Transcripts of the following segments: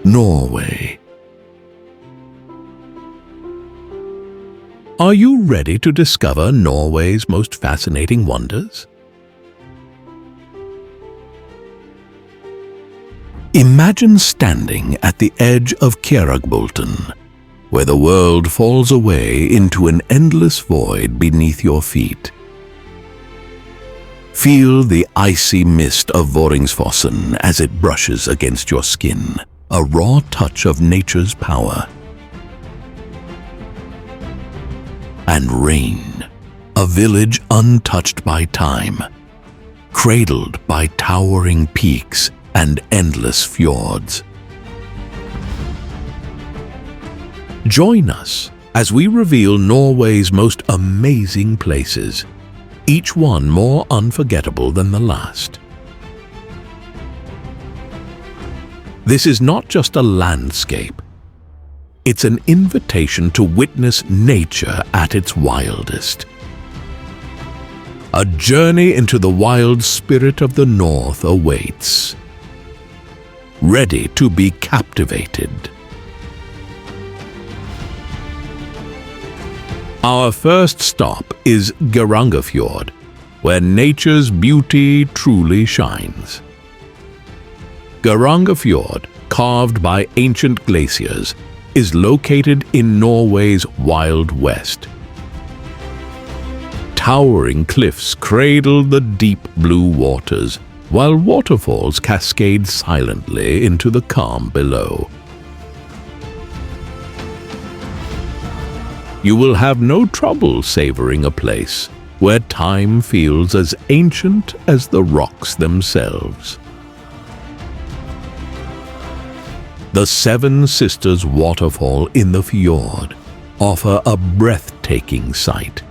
Norway. Are you ready to discover Norway's most fascinating wonders? Imagine standing at the edge of Kjeragbolten, where the world falls away into an endless void beneath your feet. Feel the icy mist of Vøringsfossen as it brushes against your skin, a raw touch of nature's power. And Reine, a village untouched by time, cradled by towering peaks and endless fjords. Join us as we reveal Norway's most amazing places, each one more unforgettable than the last. This is not just a landscape. It's an invitation to witness nature at its wildest. A journey into the wild spirit of the North awaits, ready to be captivated. Our first stop is Geirangerfjord, where nature's beauty truly shines. Geirangerfjord, carved by ancient glaciers, is located in Norway's wild west. Towering cliffs cradle the deep blue waters, while waterfalls cascade silently into the calm below. You will have no trouble savoring a place where time feels as ancient as the rocks themselves. The Seven Sisters waterfall in the fjord offer a breathtaking sight.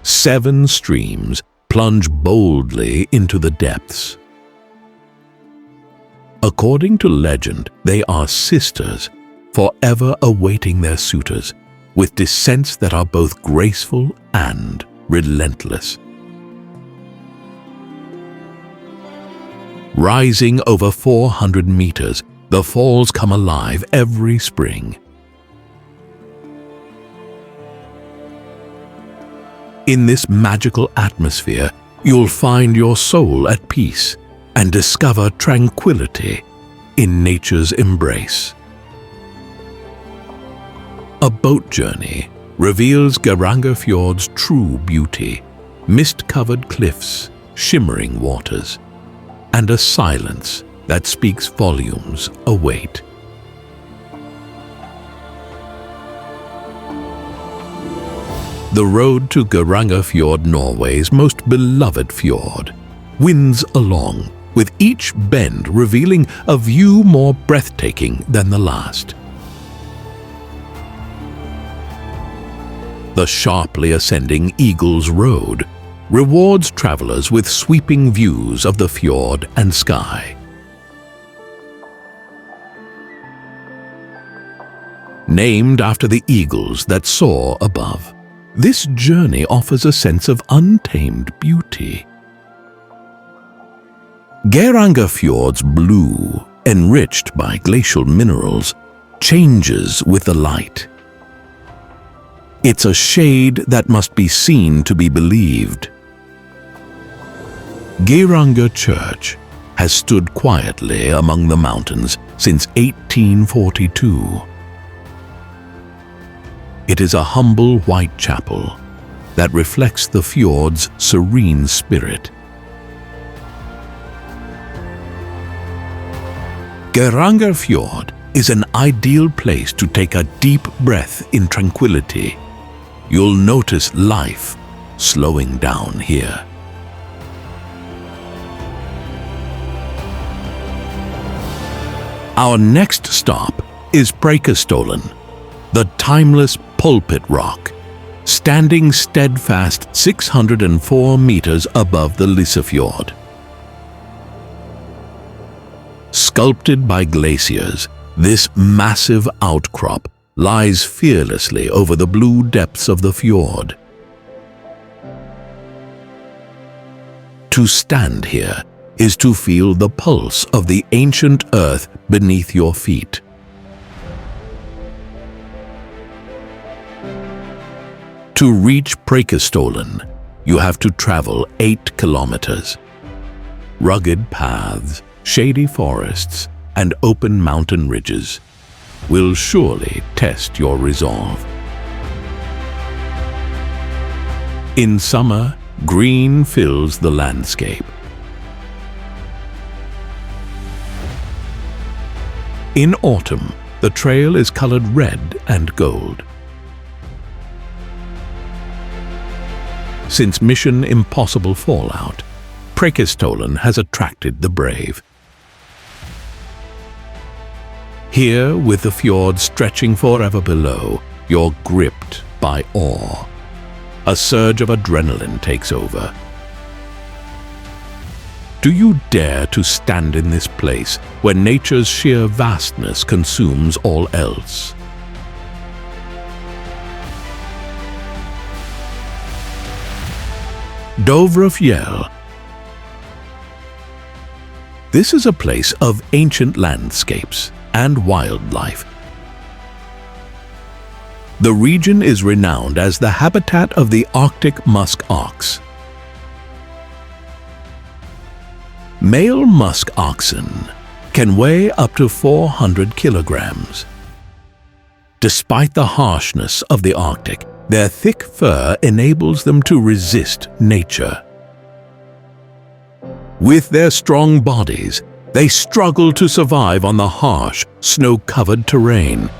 7 streams plunge boldly into the depths. According to legend, they are sisters, forever awaiting their suitors, with descents that are both graceful and relentless. Rising over 400 meters, the falls come alive every spring. In this magical atmosphere, you'll find your soul at peace and discover tranquility in nature's embrace. A boat journey reveals Geirangerfjord's true beauty, mist-covered cliffs, shimmering waters, and a silence that speaks volumes await. The road to Geirangerfjord, Norway's most beloved fjord, winds along, with each bend revealing a view more breathtaking than the last. The sharply ascending Eagle's Road rewards travelers with sweeping views of the fjord and sky. Named after the eagles that soar above, this journey offers a sense of untamed beauty. Geirangerfjord's blue, enriched by glacial minerals, changes with the light. It's a shade that must be seen to be believed. Geiranger Church has stood quietly among the mountains since 1842. It is a humble white chapel that reflects the fjord's serene spirit. Geirangerfjord is an ideal place to take a deep breath in tranquility. You'll notice life slowing down here. Our next stop is Preikestolen, the timeless Pulpit rock, standing steadfast 604 meters above the Lindesnes. Sculpted by glaciers, this massive outcrop lies fearlessly over the blue depths of the fjord. To stand here is to feel the pulse of the ancient earth beneath your feet. To reach Preikestolen, you have to travel 8 kilometers. Rugged paths, shady forests, and open mountain ridges will surely test your resolve. In summer, green fills the landscape. In autumn, the trail is colored red and gold. Since Mission Impossible Fallout, Preikestolen has attracted the brave. Here, with the fjord stretching forever below, you're gripped by awe. A surge of adrenaline takes over. Do you dare to stand in this place where nature's sheer vastness consumes all else? Dovrefjell. This is a place of ancient landscapes and wildlife. The region is renowned as the habitat of the Arctic musk ox. Male musk oxen can weigh up to 400 kilograms. Despite the harshness of the Arctic, their thick fur enables them to resist nature. With their strong bodies, they struggle to survive on the harsh, snow-covered terrain.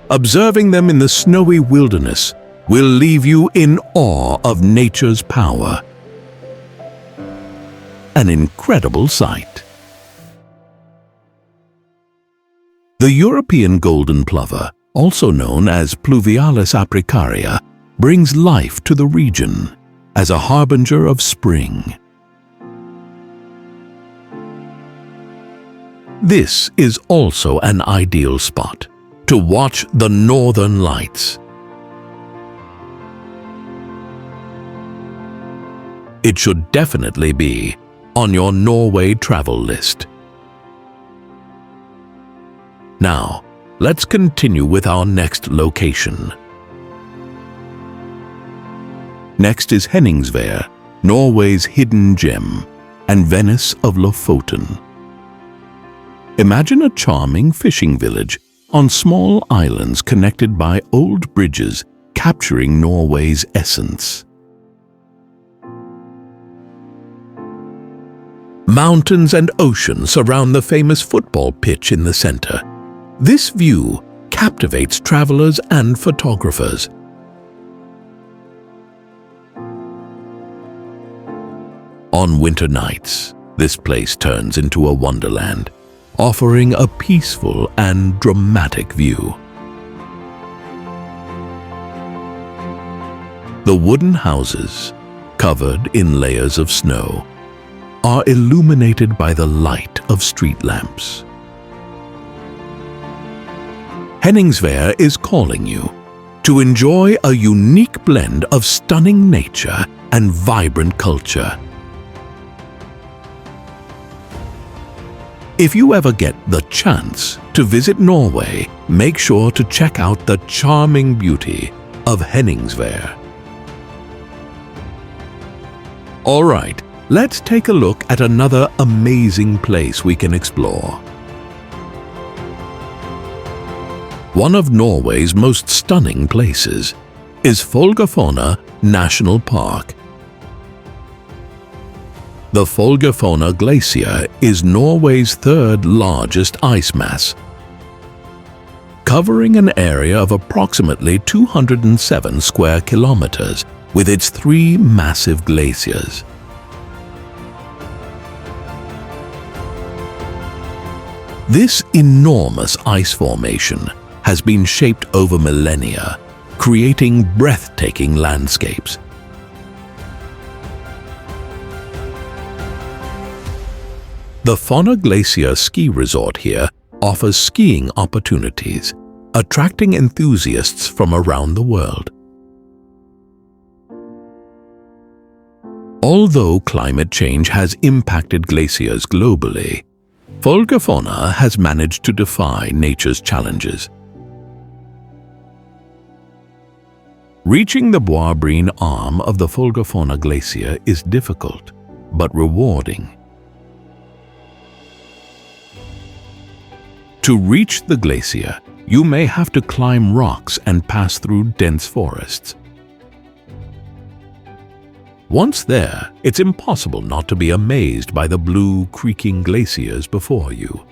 Observing them in the snowy wilderness will leave you in awe of nature's power. An incredible sight. The European golden plover, also known as Pluvialis apricaria, brings life to the region as a harbinger of spring. This is also an ideal spot to watch the northern lights. It should definitely be on your Norway travel list. Now, let's continue with our next location. Next is Henningsvær, Norway's hidden gem, and Venice of Lofoten. Imagine a charming fishing village on small islands connected by old bridges, capturing Norway's essence. Mountains and ocean surround the famous football pitch in the center. This view captivates travelers and photographers. On winter nights, this place turns into a wonderland, offering a peaceful and dramatic view. The wooden houses, covered in layers of snow, are illuminated by the light of street lamps. Henningsvær is calling you to enjoy a unique blend of stunning nature and vibrant culture. If you ever get the chance to visit Norway, make sure to check out the charming beauty of Henningsvær. All right, let's take a look at another amazing place we can explore. One of Norway's most stunning places is Folgefonna National Park. The Folgefonna Glacier is Norway's third largest ice mass, covering an area of approximately 207 square kilometers with its 3 massive glaciers. This enormous ice formation has been shaped over millennia, creating breathtaking landscapes. The Fonna Glacier Ski Resort here offers skiing opportunities, attracting enthusiasts from around the world. Although climate change has impacted glaciers globally, Folgefonna has managed to defy nature's challenges. Reaching the Bøyabreen arm of the Folgefonna glacier is difficult, but rewarding. To reach the glacier, you may have to climb rocks and pass through dense forests. Once there, it's impossible not to be amazed by the blue, creaking glaciers before you.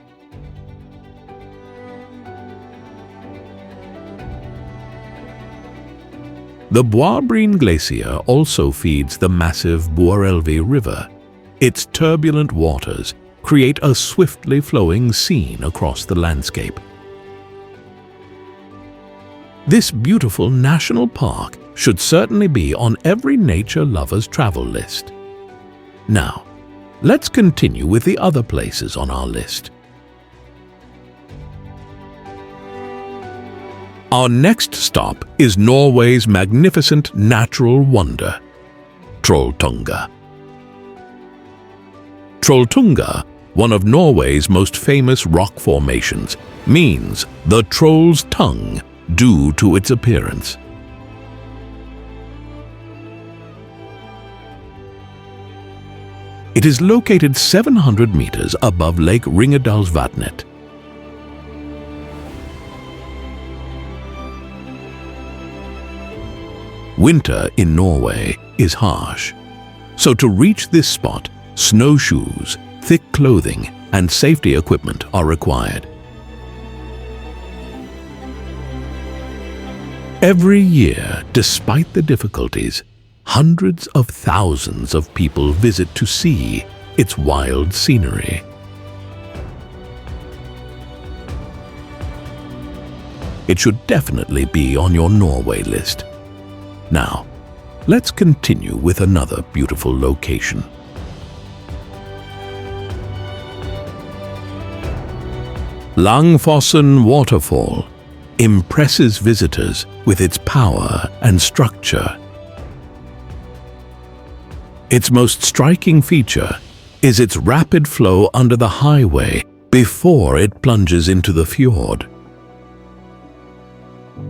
The Bøyabreen glacier also feeds the massive Bøyabreen River. Its turbulent waters create a swiftly flowing scene across the landscape. This beautiful national park should certainly be on every nature lover's travel list. Now, let's continue with the other places on our list. Our next stop is Norway's magnificent natural wonder, Trolltunga. Trolltunga, one of Norway's most famous rock formations, means the troll's tongue due to its appearance. It is located 700 meters above Lake Ringedalsvatnet. Winter in Norway is harsh, so to reach this spot, snowshoes, thick clothing, and safety equipment are required. Every year, despite the difficulties, hundreds of thousands of people visit to see its wild scenery. It should definitely be on your Norway list. Now, let's continue with another beautiful location. Langfossen waterfall impresses visitors with its power and structure. Its most striking feature is its rapid flow under the highway before it plunges into the fjord.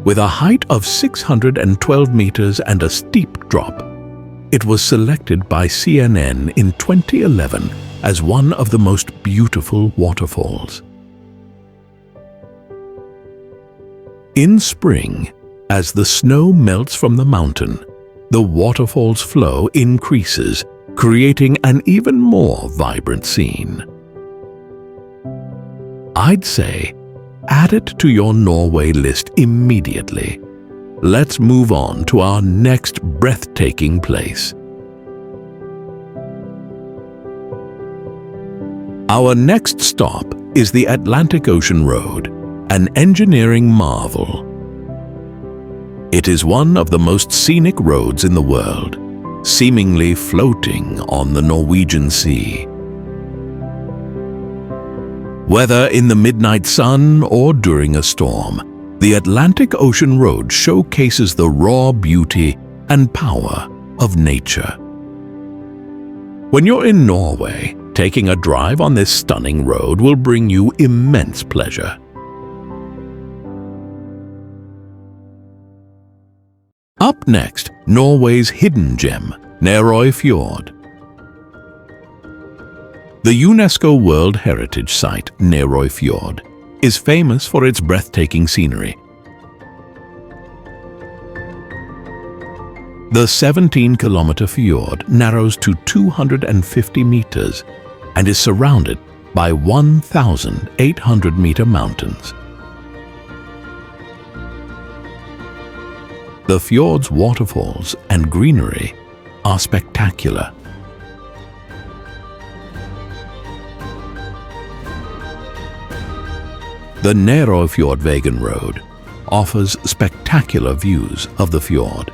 With a height of 612 meters and a steep drop, it was selected by CNN in 2011 as one of the most beautiful waterfalls. In spring, as the snow melts from the mountain, the waterfall's flow increases, creating an even more vibrant scene. I'd say, add it to your Norway list immediately. Let's move on to our next breathtaking place. Our next stop is the Atlantic Ocean Road, an engineering marvel. It is one of the most scenic roads in the world, seemingly floating on the Norwegian Sea. Whether in the midnight sun or during a storm, the Atlantic Ocean Road showcases the raw beauty and power of nature. When you're in Norway, taking a drive on this stunning road will bring you immense pleasure. Up next, Norway's hidden gem, Naerøyfjord. The UNESCO World Heritage Site, Naerøyfjord, is famous for its breathtaking scenery. The 17-kilometer fjord narrows to 250 meters and is surrounded by 1,800-meter mountains. The fjord's waterfalls and greenery are spectacular. The Naerøyfjordvegen Road offers spectacular views of the fjord.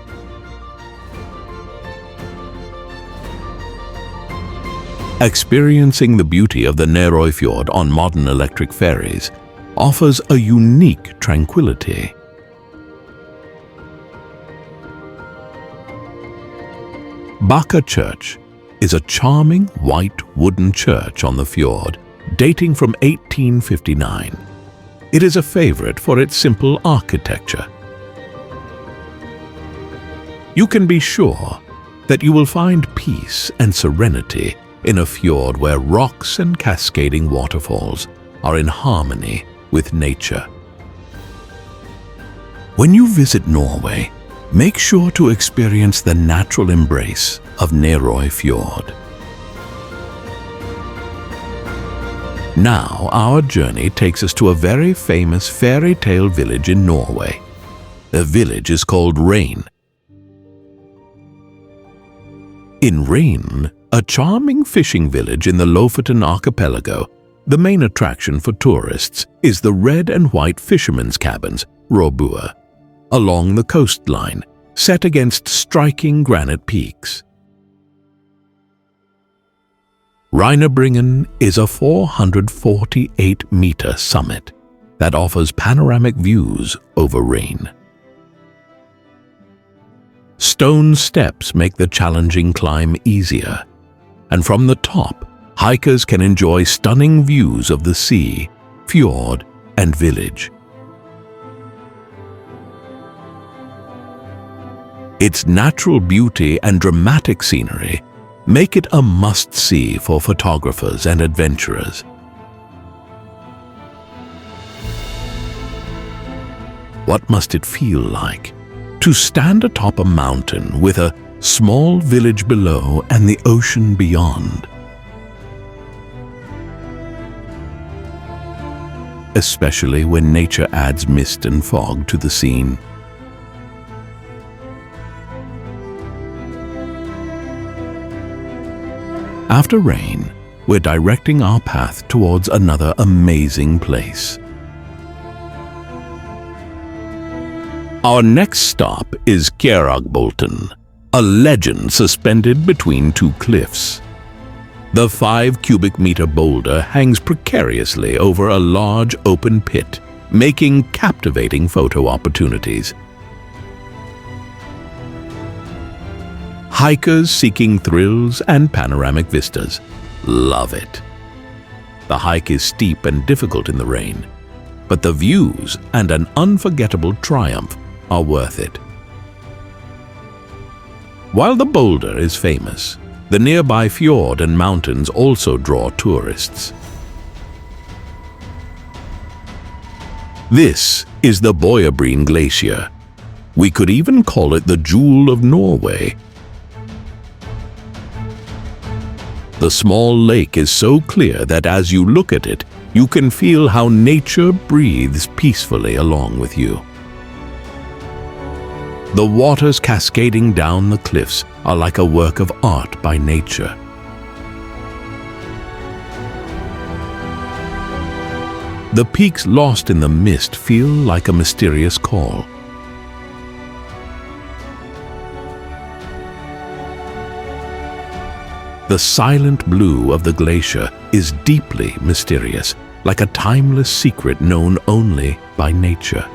Experiencing the beauty of the Naerøyfjord on modern electric ferries offers a unique tranquility. Bakke Church, is a charming white wooden church on the fjord, dating from 1859. It is a favorite for its simple architecture. You can be sure that you will find peace and serenity in a fjord where rocks and cascading waterfalls are in harmony with nature. When you visit Norway, make sure to experience the natural embrace of Naerøyfjord. Now our journey takes us to a very famous fairy tale village in Norway. The village is called Reine. In Reine, a charming fishing village in the Lofoten archipelago, the main attraction for tourists is the red and white fishermen's cabins, Robua, along the coastline, set against striking granite peaks. Reinebringen is a 448-meter summit that offers panoramic views over Reine. Stone steps make the challenging climb easier, and from the top, hikers can enjoy stunning views of the sea, fjord, and village. Its natural beauty and dramatic scenery make it a must-see for photographers and adventurers. What must it feel like to stand atop a mountain with a small village below and the ocean beyond? Especially when nature adds mist and fog to the scene. After Reine, we're directing our path towards another amazing place. Our next stop is Kjeragbolten, a legend suspended between two cliffs. The 5 cubic meter boulder hangs precariously over a large open pit, making captivating photo opportunities. Hikers seeking thrills and panoramic vistas love it. The hike is steep and difficult in the rain, but the views and an unforgettable triumph are worth it. While the boulder is famous, the nearby fjord and mountains also draw tourists. This is the Bøyabreen Glacier. We could even call it the Jewel of Norway. The small lake is so clear that as you look at it, you can feel how nature breathes peacefully along with you. The waters cascading down the cliffs are like a work of art by nature. The peaks lost in the mist feel like a mysterious call. The silent blue of the glacier is deeply mysterious, like a timeless secret known only by nature.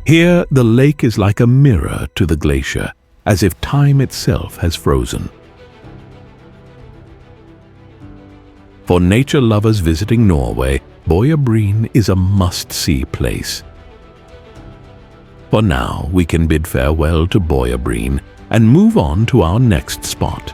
Here, the lake is like a mirror to the glacier, as if time itself has frozen. For nature lovers visiting Norway, Bøyabreen is a must-see place. For now, we can bid farewell to Bøyabreen and move on to our next spot.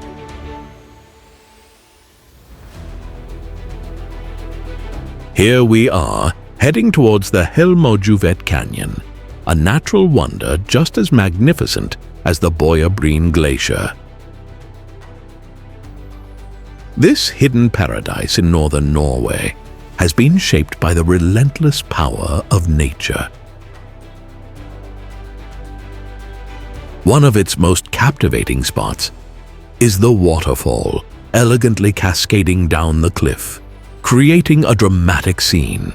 Here we are, heading towards the Hellmojuvet Canyon, a natural wonder just as magnificent as the Bøyabreen Glacier. This hidden paradise in northern Norway has been shaped by the relentless power of nature. One of its most captivating spots is the waterfall, elegantly cascading down the cliff, creating a dramatic scene.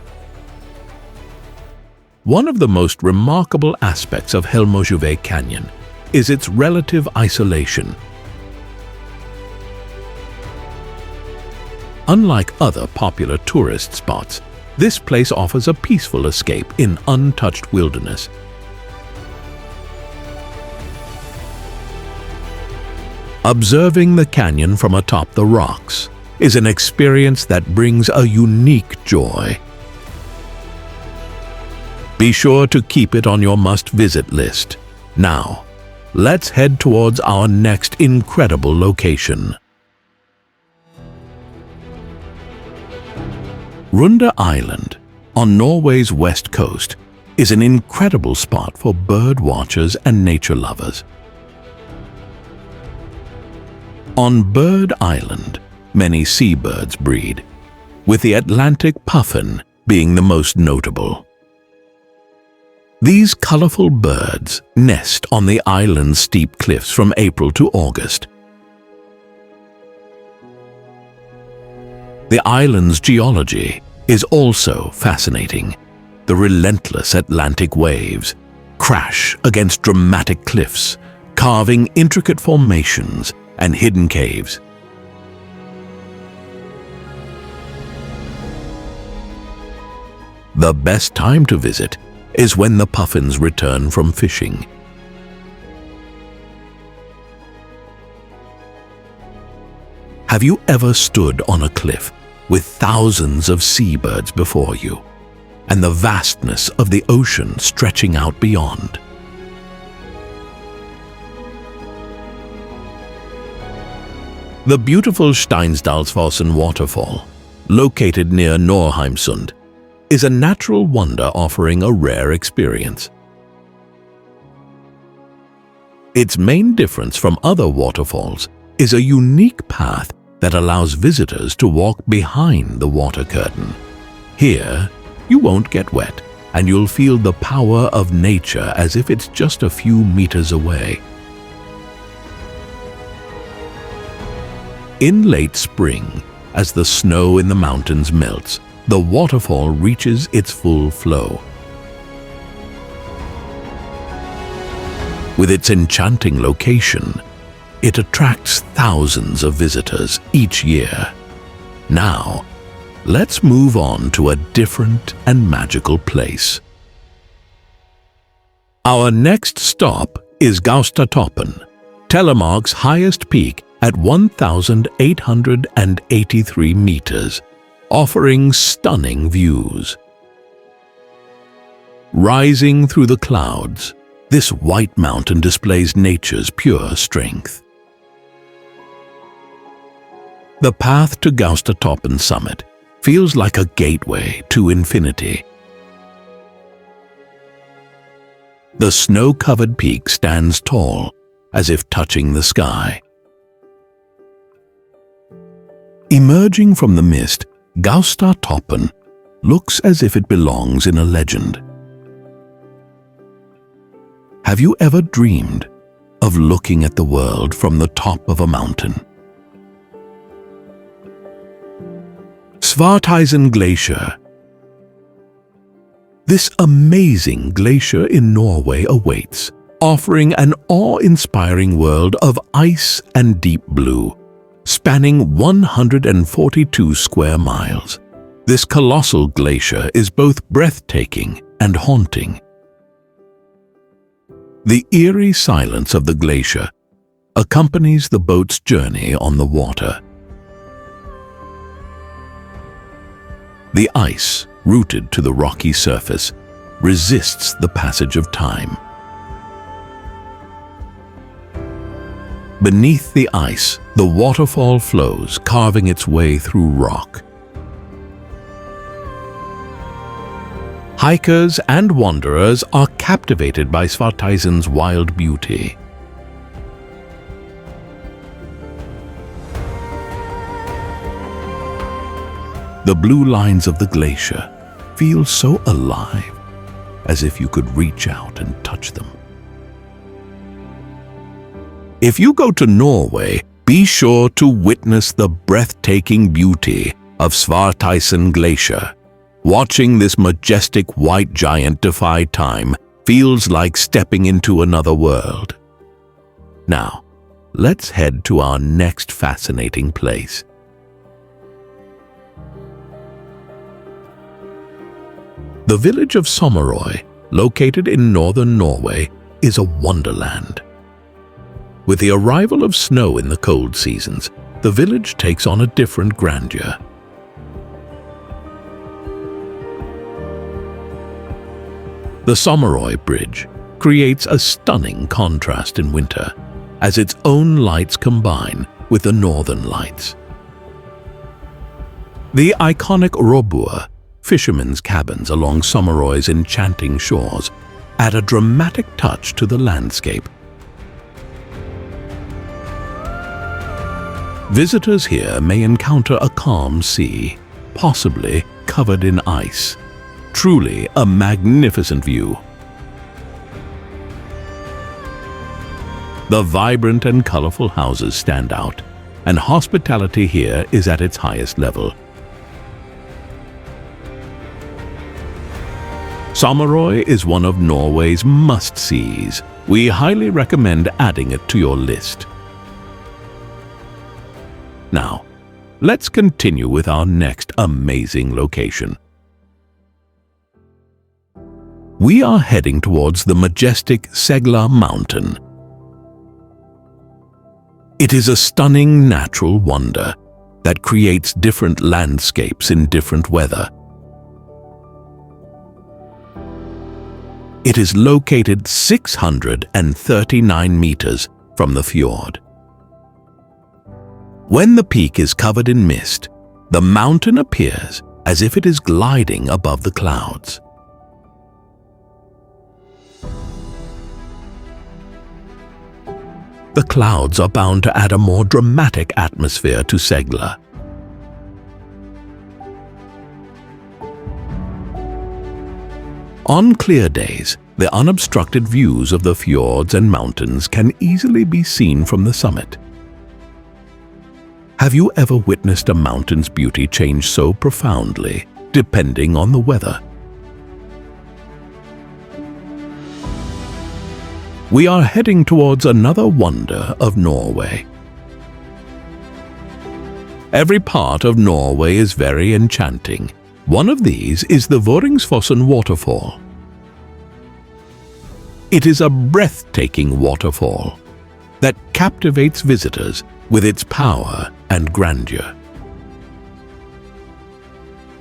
One of the most remarkable aspects of Hellmojuvet Canyon is its relative isolation. Unlike other popular tourist spots, this place offers a peaceful escape in untouched wilderness. Observing the canyon from atop the rocks is an experience that brings a unique joy. Be sure to keep it on your must-visit list. Now, let's head towards our next incredible location. Runde Island, on Norway's west coast, is an incredible spot for bird watchers and nature lovers. On Bird Island, many seabirds breed, with the Atlantic puffin being the most notable. These colorful birds nest on the island's steep cliffs from April to August. The island's geology is also fascinating. The relentless Atlantic waves crash against dramatic cliffs, carving intricate formations and hidden caves. The best time to visit is when the puffins return from fishing. Have you ever stood on a cliff with thousands of seabirds before you, and the vastness of the ocean stretching out beyond? The beautiful Steinsdalsfossen waterfall, located near Norheimsund, is a natural wonder offering a rare experience. Its main difference from other waterfalls is a unique path that allows visitors to walk behind the water curtain. Here, you won't get wet, and you'll feel the power of nature as if it's just a few meters away. In late spring, as the snow in the mountains melts, the waterfall reaches its full flow. With its enchanting location, it attracts thousands of visitors each year. Now, let's move on to a different and magical place. Our next stop is Gaustatoppen, Telemark's highest peak at 1,883 meters, offering stunning views. Rising through the clouds, this white mountain displays nature's pure strength. The path to Gaustatoppen summit feels like a gateway to infinity. The snow-covered peak stands tall, as if touching the sky. Emerging from the mist, Gaustatoppen looks as if it belongs in a legend. Have you ever dreamed of looking at the world from the top of a mountain? Svartisen Glacier. This amazing glacier in Norway awaits, offering an awe-inspiring world of ice and deep blue. Spanning 142 square miles, this colossal glacier is both breathtaking and haunting. The eerie silence of the glacier accompanies the boat's journey on the water. The ice, rooted to the rocky surface, resists the passage of time. Beneath the ice, the waterfall flows, carving its way through rock. Hikers and wanderers are captivated by Svartisen's wild beauty. The blue lines of the glacier feel so alive, as if you could reach out and touch them. If you go to Norway, be sure to witness the breathtaking beauty of Svartisen Glacier. Watching this majestic white giant defy time feels like stepping into another world. Now, let's head to our next fascinating place. The village of Sommarøy, located in northern Norway, is a wonderland. With the arrival of snow in the cold seasons, the village takes on a different grandeur. The Sommarøy Bridge creates a stunning contrast in winter, as its own lights combine with the northern lights. The iconic Robur, fishermen's cabins along Sommarøy's enchanting shores, add a dramatic touch to the landscape. Visitors here may encounter a calm sea, possibly covered in ice. Truly a magnificent view. The vibrant and colorful houses stand out, and hospitality here is at its highest level. Sommarøy is one of Norway's must-sees. We highly recommend adding it to your list. Now, let's continue with our next amazing location. We are heading towards the majestic Segla mountain. It is a stunning natural wonder that creates different landscapes in different weather. It is located 639 meters from the fjord. When the peak is covered in mist, the mountain appears as if it is gliding above the clouds. The clouds are bound to add a more dramatic atmosphere to Segla. On clear days, the unobstructed views of the fjords and mountains can easily be seen from the summit. Have you ever witnessed a mountain's beauty change so profoundly, depending on the weather? We are heading towards another wonder of Norway. Every part of Norway is very enchanting. One of these is the Vøringsfossen waterfall. It is a breathtaking waterfall that captivates visitors with its power and grandeur.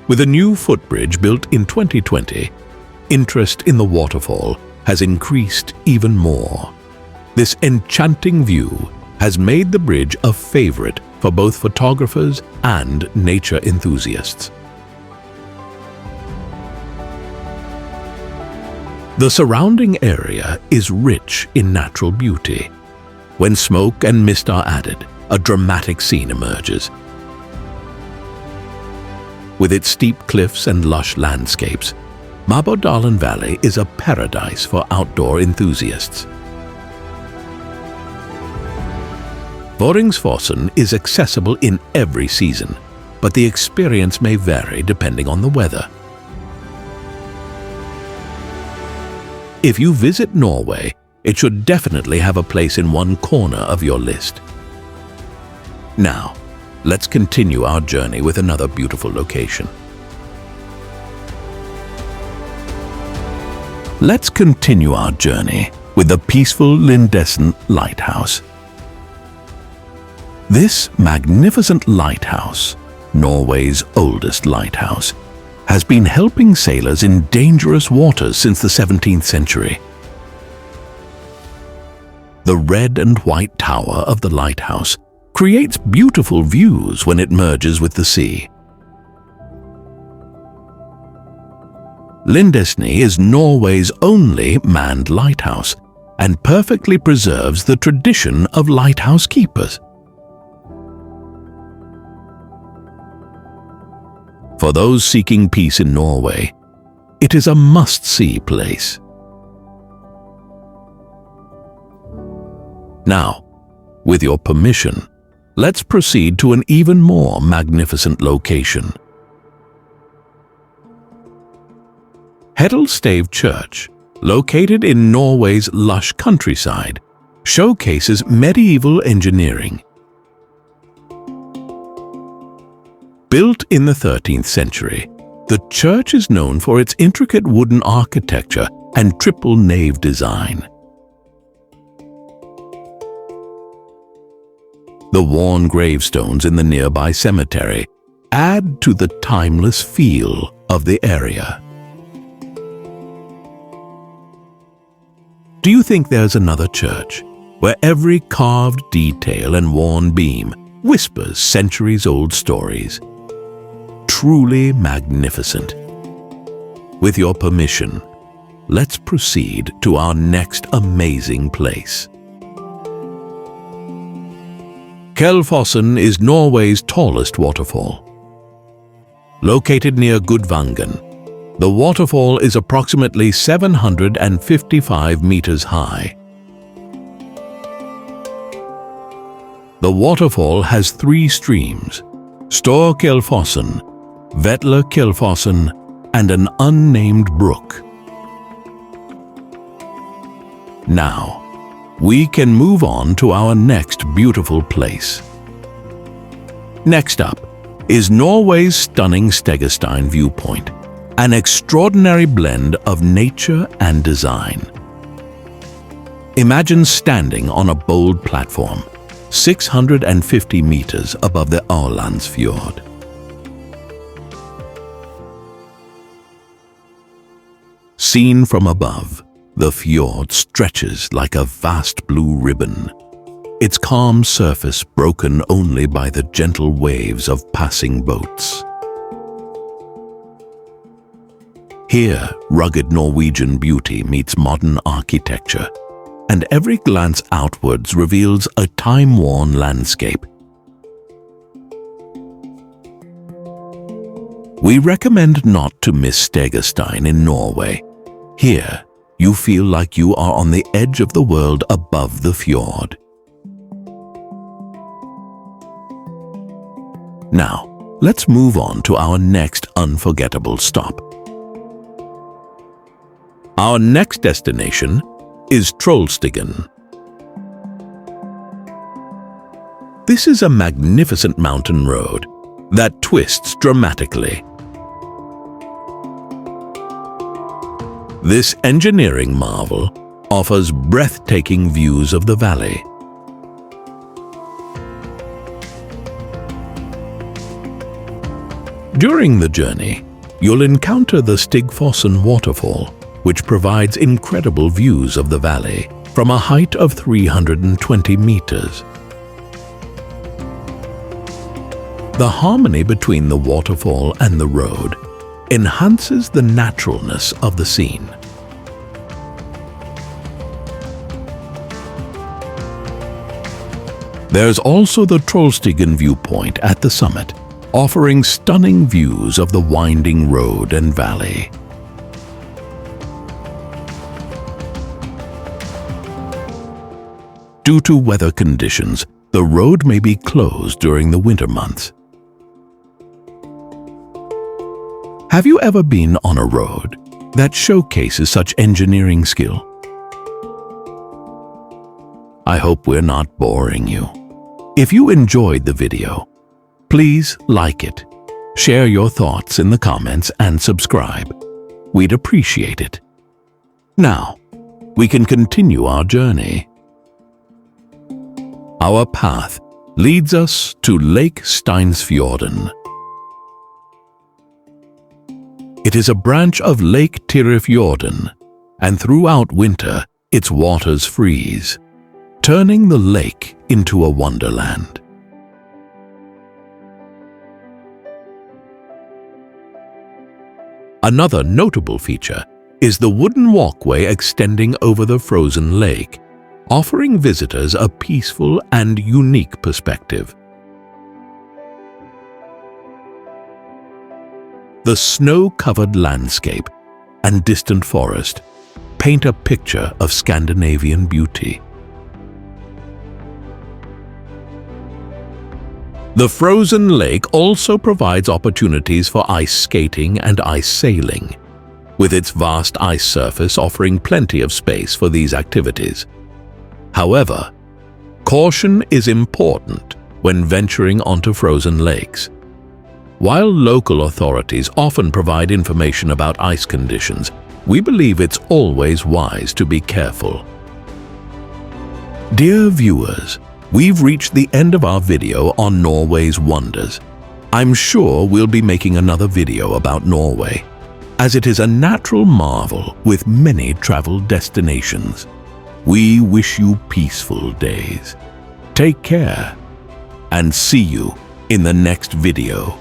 With a new footbridge built in 2020, interest in the waterfall has increased even more. This enchanting view has made the bridge a favorite for both photographers and nature enthusiasts. The surrounding area is rich in natural beauty. When smoke and mist are added, a dramatic scene emerges. With its steep cliffs and lush landscapes, Marbodalen Valley is a paradise for outdoor enthusiasts. Vøringsfossen is accessible in every season, but the experience may vary depending on the weather. If you visit Norway, it should definitely have a place in one corner of your list. Now, let's continue our journey with another beautiful location. Let's continue our journey with the peaceful Lindesnes Lighthouse. This magnificent lighthouse, Norway's oldest lighthouse, has been helping sailors in dangerous waters since the 17th century. The red and white tower of the lighthouse creates beautiful views when it merges with the sea. Lindesnes is Norway's only manned lighthouse and perfectly preserves the tradition of lighthouse keepers. For those seeking peace in Norway, it is a must-see place. Now, with your permission, let's proceed to an even more magnificent location. Heddal Stave Church, located in Norway's lush countryside, showcases medieval engineering. Built in the 13th century, the church is known for its intricate wooden architecture and triple nave design. The worn gravestones in the nearby cemetery add to the timeless feel of the area. Do you think there's another church where every carved detail and worn beam whispers centuries-old stories? Truly magnificent. With your permission, let's proceed to our next amazing place. Kjelfossen is Norway's tallest waterfall. Located near Gudvangen, the waterfall is approximately 755 meters high. The waterfall has 3 streams: Store Kjelfossen, Vetle Kjelfossen, and an unnamed brook. Now, we can move on to our next beautiful place. Next up is Norway's stunning Stegastein Viewpoint, an extraordinary blend of nature and design. Imagine standing on a bold platform, 650 meters above the Lindesnes. Seen from above, the fjord stretches like a vast blue ribbon, its calm surface broken only by the gentle waves of passing boats. Here, rugged Norwegian beauty meets modern architecture, and every glance outwards reveals a time-worn landscape. We recommend not to miss Stegastein in Norway. Here, you feel like you are on the edge of the world above the fjord. Now, let's move on to our next unforgettable stop. Our next destination is Trollstigen. This is a magnificent mountain road that twists dramatically. This engineering marvel offers breathtaking views of the valley. During the journey, you'll encounter the Stigfossen waterfall, which provides incredible views of the valley from a height of 320 meters. The harmony between the waterfall and the road enhances the naturalness of the scene. There's also the Trollstigen Viewpoint at the summit, offering stunning views of the winding road and valley. Due to weather conditions, the road may be closed during the winter months. Have you ever been on a road that showcases such engineering skill? I hope we're not boring you. If you enjoyed the video, please like it, share your thoughts in the comments, and subscribe. We'd appreciate it. Now, we can continue our journey. Our path leads us to Lake Steinsfjorden. It is a branch of Lake Tyrifjorden, and throughout winter its waters freeze, turning the lake into a wonderland. Another notable feature is the wooden walkway extending over the frozen lake, offering visitors a peaceful and unique perspective. The snow-covered landscape and distant forest paint a picture of Scandinavian beauty. The frozen lake also provides opportunities for ice skating and ice sailing, with its vast ice surface offering plenty of space for these activities. However, caution is important when venturing onto frozen lakes. While local authorities often provide information about ice conditions, we believe it's always wise to be careful. Dear viewers, We've reached the end of our video on Norway's wonders. I'm sure we'll be making another video about Norway, as it is a natural marvel with many travel destinations. We wish you peaceful days. Take care, and see you in the next video.